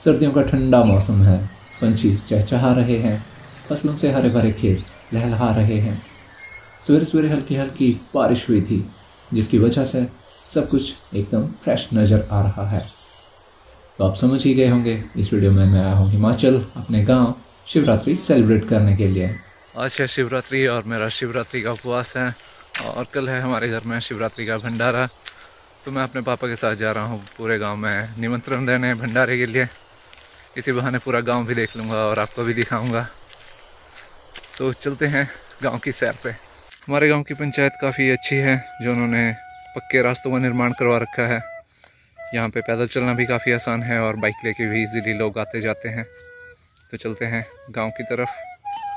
सर्दियों का ठंडा मौसम है। पंछी चहचहा रहे हैं। फसलों से हरे भरे खेत लहलहा रहे हैं। सवेरे सवेरे हल्की हल्की बारिश हुई थी, जिसकी वजह से सब कुछ एकदम फ्रेश नज़र आ रहा है। तो आप समझ ही गए होंगे, इस वीडियो में मैं आया हूँ हिमाचल अपने गांव शिवरात्रि सेलिब्रेट करने के लिए। आज है शिवरात्रि और मेरा शिवरात्रि का उपवास है और कल है हमारे घर में शिवरात्रि का भंडारा। तो मैं अपने पापा के साथ जा रहा हूँ पूरे गांव में निमंत्रण देने भंडारे के लिए। इसी बहाने पूरा गांव भी देख लूँगा और आपको भी दिखाऊंगा। तो चलते हैं गांव की सैर पे। हमारे गांव की पंचायत काफ़ी अच्छी है, जो उन्होंने पक्के रास्तों का निर्माण करवा रखा है। यहाँ पे पैदल चलना भी काफ़ी आसान है और बाइक लेके भी इजीली लोग आते जाते हैं। तो चलते हैं गाँव की तरफ।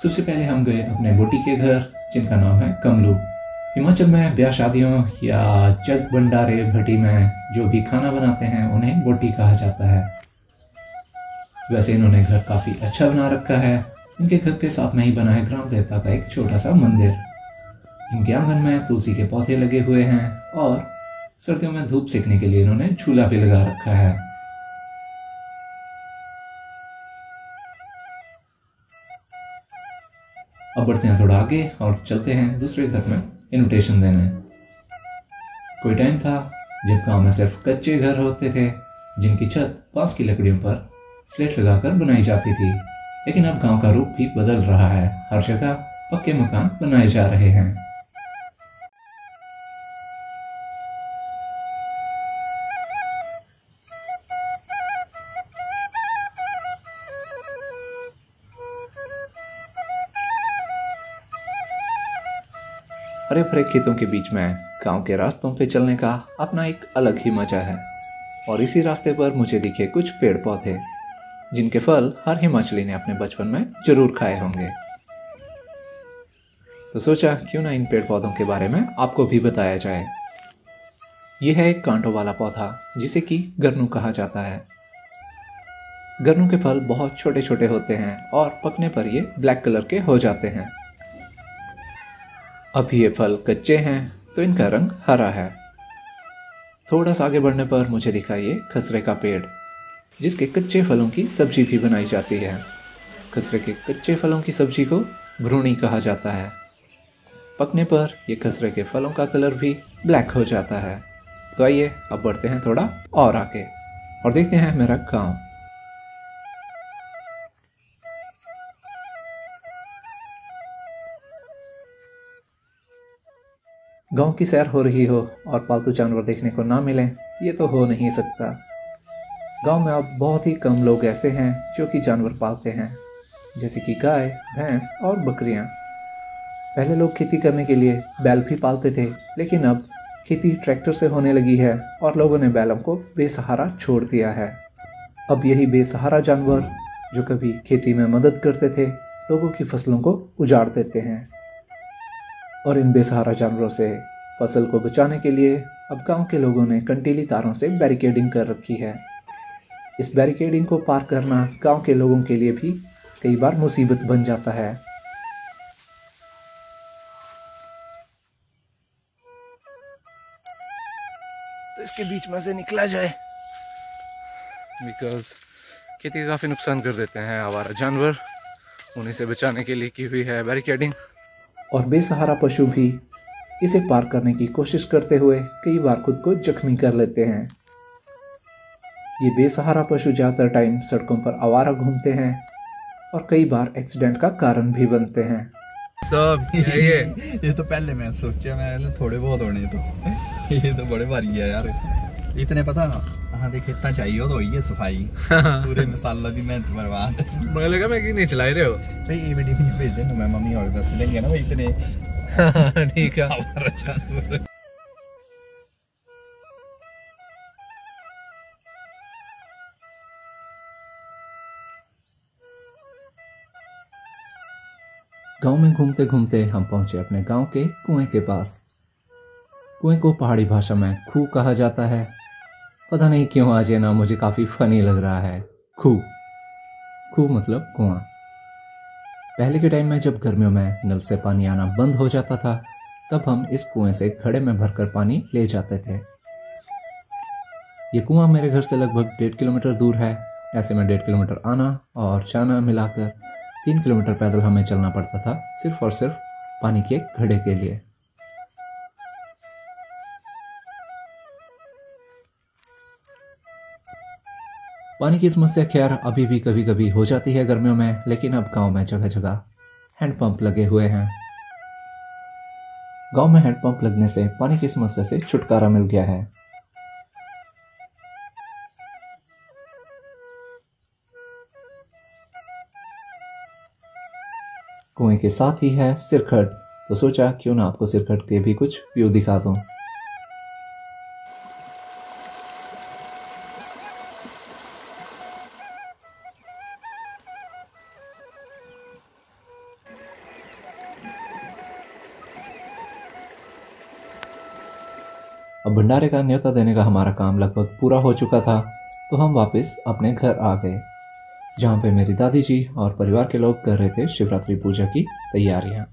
सबसे पहले हम गए अपने बोटी के घर, जिनका नाम है कमलू। हिमाचल में ब्याह शादियों या जग भंडारे भट्टी में जो भी खाना बनाते हैं उन्हें बोटी कहा जाता है। वैसे इन्होंने घर काफी अच्छा बना रखा है। इनके घर के साथ में ही बना है ग्राम देवता का एक छोटा सा मंदिर। इनके आंगन में तुलसी के पौधे लगे हुए हैं और सर्दियों में धूप सेकने के लिए इन्होंने झूला भी लगा रखा है। अब बढ़ते हैं थोड़ा आगे और चलते हैं दूसरे घर में इनविटेशन देने। कोई टाइम था जब गांव में सिर्फ कच्चे घर होते थे, जिनकी छत बांस की लकड़ियों पर स्लेट लगाकर बनाई जाती थी। लेकिन अब गांव का रूप भी बदल रहा है। हर जगह पक्के मकान बनाए जा रहे हैं। हरे भरे खेतों के बीच में गांव के रास्तों पे चलने का अपना एक अलग ही मजा है। और इसी रास्ते पर मुझे दिखे कुछ पेड़ पौधे, जिनके फल हर हिमाचली ने अपने बचपन में जरूर खाए होंगे। तो सोचा क्यों ना इन पेड़ पौधों के बारे में आपको भी बताया जाए। यह है एक कांटों वाला पौधा, जिसे कि गरनू कहा जाता है। गरनू के फल बहुत छोटे छोटे होते हैं और पकने पर ये ब्लैक कलर के हो जाते हैं। अभी ये फल कच्चे हैं तो इनका रंग हरा है। थोड़ा सा आगे बढ़ने पर मुझे दिखा ये खसरे का पेड़, जिसके कच्चे फलों की सब्जी भी बनाई जाती है। खसरे के कच्चे फलों की सब्जी को भ्रूणी कहा जाता है। पकने पर ये खसरे के फलों का कलर भी ब्लैक हो जाता है। तो आइए अब बढ़ते हैं थोड़ा और आगे और देखते हैं मेरा गांव। गांव की सैर हो रही हो और पालतू जानवर देखने को ना मिले, ये तो हो नहीं सकता। गांव में अब बहुत ही कम लोग ऐसे हैं जो कि जानवर पालते हैं, जैसे कि गाय, भैंस और बकरियां। पहले लोग खेती करने के लिए बैल भी पालते थे, लेकिन अब खेती ट्रैक्टर से होने लगी है और लोगों ने बैलों को बेसहारा छोड़ दिया है। अब यही बेसहारा जानवर, जो कभी खेती में मदद करते थे, लोगों की फसलों को उजाड़ देते हैं। और इन बेसहारा जानवरों से फसल को बचाने के लिए अब गांव के लोगों ने कंटीली तारों से बैरिकेडिंग कर रखी है। इस बैरिकेडिंग को पार करना गांव के लोगों के लिए भी कई बार मुसीबत बन जाता है। तो इसके बीच में से निकला जाए, बिकॉज खेती का काफ़ी नुकसान कर देते हैं आवारा जानवर। उन्हीं से बचाने के लिए की हुई है बैरिकेडिंग। और बेसहारा पशु भी इसे पार करने की कोशिश करते हुए कई बार खुद को जख्मी कर लेते हैं। ये बेसहारा पशु ज़्यादातर टाइम सड़कों पर आवारा घूमते हैं और कई बार एक्सीडेंट का कारण भी बनते हैं। सब ये तो पहले मैं सोचा, मैं थोड़े बहुत होने तो ये तो बड़े भारी है यार। इतने पता हाँ देख इतना चाहिए हो तो ये सफाई पूरे मसाला दी मेहनत बर्बाद। मुझे लगा मैं कि नहीं चला रहे हो भाई ये वीडियो मुझे भेज देना, मैं मम्मी और दस देंगे ना भाई इतने। ठीक है। गांव में घूमते घूमते हम पहुंचे अपने गांव के कुएं के पास। कुएं को पहाड़ी भाषा में खूह कहा जाता है। पता नहीं क्यों आज ये नाम मुझे काफ़ी फनी लग रहा है। खूह, खूह मतलब कुआं। पहले के टाइम में जब गर्मियों में नल से पानी आना बंद हो जाता था, तब हम इस कुएं से घड़े में भरकर पानी ले जाते थे। ये कुआं मेरे घर से लगभग 1.5 किलोमीटर दूर है ऐसे में 1.5 किलोमीटर आना और जाना मिलाकर 3 किलोमीटर पैदल हमें चलना पड़ता था, सिर्फ और सिर्फ पानी के घड़े के लिए। पानी की समस्या खैर अभी भी कभी कभी हो जाती है गर्मियों में, लेकिन अब गांव में जगह जगह हैंडपंप लगे हुए हैं। गांव में हैंडपंप लगने से पानी की समस्या से छुटकारा मिल गया है। कुएं के साथ ही है सिरखड़, तो सोचा क्यों ना आपको सिरखड़ के भी कुछ व्यू दिखा दूं। अब भंडारे का न्योता देने का हमारा काम लगभग पूरा हो चुका था, तो हम वापस अपने घर आ गए, जहाँ पे मेरी दादी जी और परिवार के लोग कर रहे थे शिवरात्रि पूजा की तैयारियां।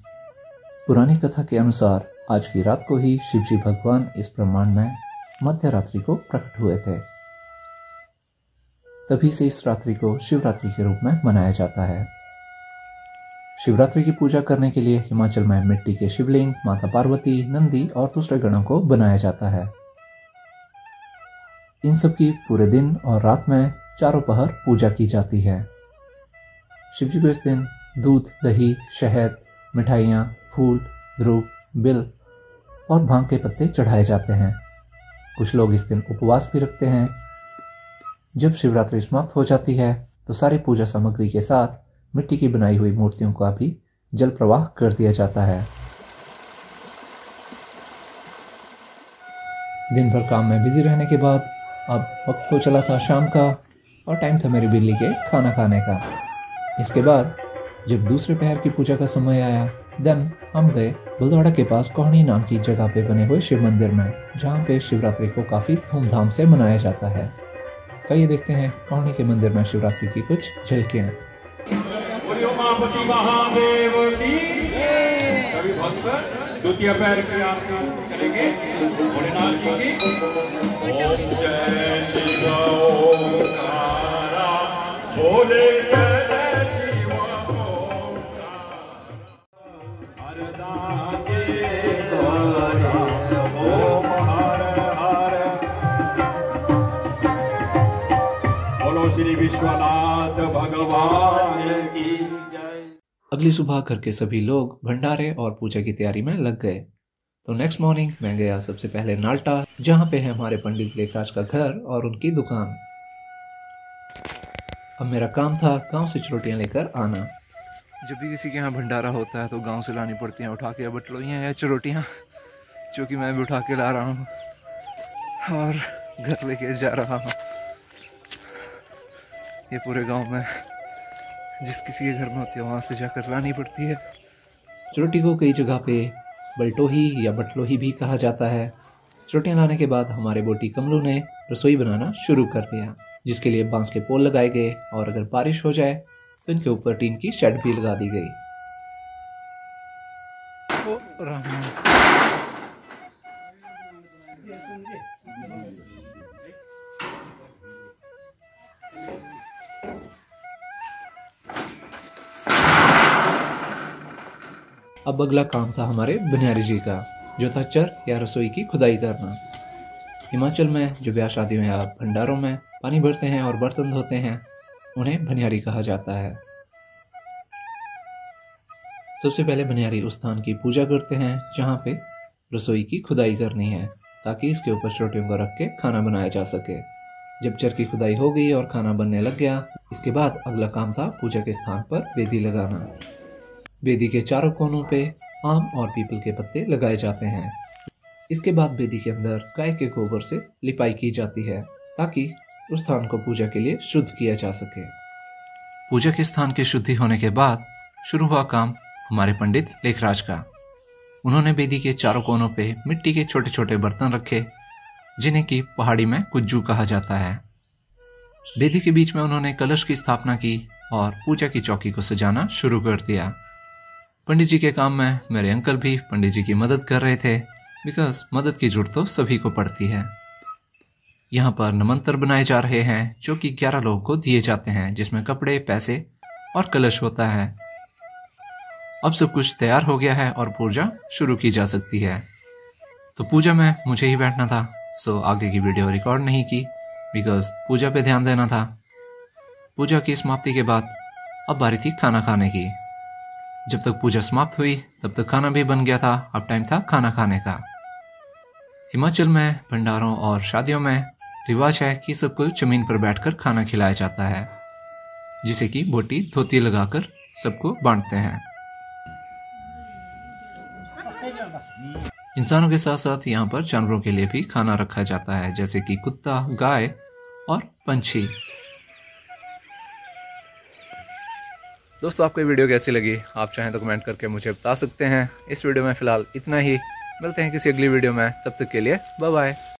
पुरानी कथा के अनुसार आज की रात को ही शिवजी भगवान इस ब्रह्मांड में मध्य रात्रि को प्रकट हुए थे। तभी से इस रात्रि को शिवरात्रि के रूप में मनाया जाता है। शिवरात्रि की पूजा करने के लिए हिमाचल में मिट्टी के शिवलिंग, माता पार्वती, नंदी और दूसरे गणों को बनाया जाता है। इन सब की पूरे दिन और रात में चारों पहर पूजा की जाती है। शिवजी को इस दिन दूध, दही, शहद, मिठाइयाँ, फूल, ध्रुव, बिल और भांग के पत्ते चढ़ाए जाते हैं। कुछ लोग इस दिन उपवास भी रखते हैं। जब शिवरात्रि समाप्त हो जाती है तो सारी पूजा सामग्री के साथ मिट्टी की बनाई हुई मूर्तियों का भी जल प्रवाह कर दिया जाता है। दिन भर काम में बिजी रहने के बाद अब वक्त हो चला था शाम का और टाइम था मेरी बिल्ली के खाना खाने का। इसके बाद जब दूसरे पहर की पूजा का समय आया, देन हम गए बलदवाड़ा के पास कोहनी नाम की जगह पे बने हुए शिव मंदिर में, जहाँ पे शिवरात्रि को काफी धूमधाम से मनाया जाता है। कहिए देखते हैं कोहनी के मंदिर में शिवरात्रि की कुछ झलकियाँ। उमापति महादेव की सभी भक्त द्वितीय पैर की आरती करेंगे भोलेनाथ जी की। ओम जय शिव ओंकारा भोले जय शिव हरदाते ओम हर हर। बोलो श्री विश्वनाथ भगवान की। अगली सुबह घर के सभी लोग भंडारे और पूजा की तैयारी में लग गए। तो नेक्स्ट मॉर्निंग मैं गया सबसे पहले नाल्टा, जहाँ पे है हमारे पंडित लेखराज का घर और उनकी दुकान। अब मेरा काम था गांव से चरोटियाँ लेकर आना। जब भी किसी के यहाँ भंडारा होता है तो गांव से लानी पड़ती हैं उठा के बटलोइयाँ या चरोटियाँ, जो कि मैं भी उठा के ला रहा हूँ और घर लेके जा रहा हूँ। ये पूरे गाँव में जिस किसी के घर में होती है वहाँ से जाकर लानी पड़ती है। चरोटी को कई जगह पे बल्टोही या बटलोही भी कहा जाता है। चरोटियाँ लाने के बाद हमारे बोटी कमलू ने रसोई बनाना शुरू कर दिया, जिसके लिए बांस के पोल लगाए गए और अगर बारिश हो जाए तो इनके ऊपर टीन की शेड भी लगा दी गई। अब अगला काम था हमारे बनियारी जी का, जो था चर या रसोई की खुदाई करना। हिमाचल में जो ब्याह शादियों या भंडारों में पानी भरते हैं और बर्तन धोते हैं, उन्हें बनियारी कहा जाता है। सबसे पहले बनियारी उस स्थान की पूजा करते हैं जहाँ पे रसोई की खुदाई करनी है, ताकि इसके ऊपर चरोटियों को रख के खाना बनाया जा सके। जब चर की खुदाई हो गई और खाना बनने लग गया, इसके बाद अगला काम था पूजा के स्थान पर वेदी लगाना। वेदी के चारों कोनों पे आम और पीपल के पत्ते लगाए जाते हैं। इसके बाद वेदी के अंदर गाय के गोबर से लिपाई की जाती है, ताकि उस स्थान को पूजा के लिए शुद्ध किया जा सके। पूजा के स्थान की शुद्धि होने के बाद शुरू हुआ काम हमारे पंडित लेखराज का। उन्होंने वेदी के चारों कोनों पे मिट्टी के छोटे छोटे बर्तन रखे, जिन्हें की पहाड़ी में कुज्जू कहा जाता है। वेदी के बीच में उन्होंने कलश की स्थापना की और पूजा की चौकी को सजाना शुरू कर दिया। पंडित जी के काम में मेरे अंकल भी पंडित जी की मदद कर रहे थे, बिकॉज मदद की जरूरत तो सभी को पड़ती है। यहाँ पर नमंतर बनाए जा रहे हैं जो कि 11 लोगों को दिए जाते हैं, जिसमें कपड़े, पैसे और कलश होता है। अब सब कुछ तैयार हो गया है और पूजा शुरू की जा सकती है। तो पूजा में मुझे ही बैठना था, सो आगे की वीडियो रिकॉर्ड नहीं की बिकॉज पूजा पे ध्यान देना था। पूजा की समाप्ति के बाद अब बारी थी खाना खाने की। जब तक पूजा समाप्त हुई तब तक खाना भी बन गया था। अब टाइम था खाना खाने का। हिमाचल में भंडारों और शादियों में रिवाज है कि सबको जमीन पर बैठकर खाना खिलाया जाता है, जिसे कि बोटी धोती लगाकर सबको बांटते हैं। इंसानों के साथ साथ यहाँ पर जानवरों के लिए भी खाना रखा जाता है, जैसे कि कुत्ता, गाय और पंछी। दोस्तों, आपको वीडियो कैसी लगी? आप चाहें तो कमेंट करके मुझे बता सकते हैं। इस वीडियो में फ़िलहाल इतना ही। मिलते हैं किसी अगली वीडियो में, तब तक के लिए बाय बाय।